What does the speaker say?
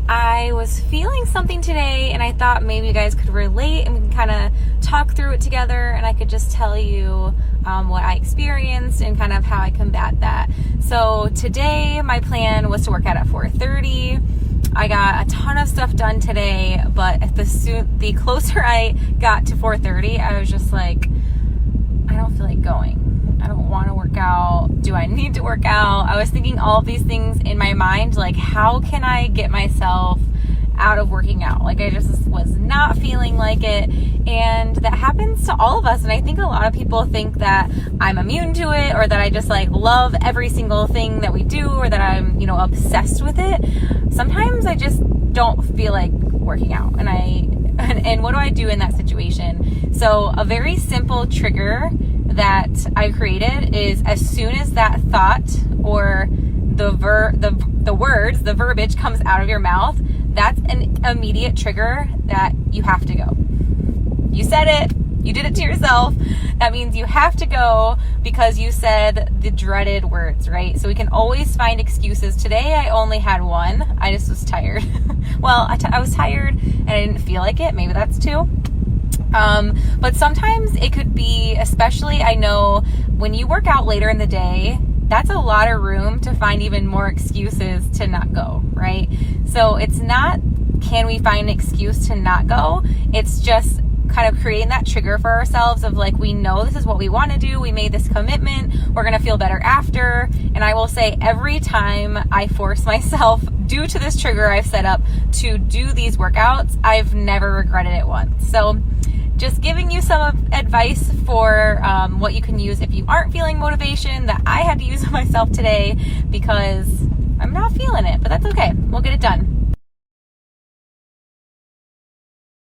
I was feeling something today and I thought maybe you guys could relate and we can kind of talk through it together, and I could just tell you what I experienced and kind of how I combat that. So today my plan was to work out at 4:30. I got a ton of stuff done today, but the closer I got to 4:30, I was just like, I don't feel like going. I don't want to work out. Do I need to work out? I was thinking all of these things in my mind, like how can I get myself out of working out? Like I just was not feeling like it, and that happens to all of us. And I think a lot of people think that I'm immune to it, or that I just like love every single thing that we do, or that I'm, obsessed with it. Sometimes I just don't feel like working out, and what do I do in that situation? So a very simple trigger that I created is, as soon as that thought or the verbiage comes out of your mouth, that's an immediate trigger that you have to go. You said it. You did it to yourself. That means you have to go because you said the dreaded words, right? So we can always find excuses. Today I only had one. I just was tired. Well, I was tired and I didn't feel like it. Maybe that's two. But sometimes it could be, especially I know when you work out later in the day, that's a lot of room to find even more excuses to not go, right? So it's not, can we find an excuse to not go? It's just kind of creating that trigger for ourselves of like, we know this is what we want to do. We made this commitment. We're going to feel better after. And I will say every time I force myself due to this trigger I've set up to do these workouts, I've never regretted it once. So just giving you some advice for what you can use if you aren't feeling motivation that I had to use myself today because I'm not feeling it, but that's okay. We'll get it done.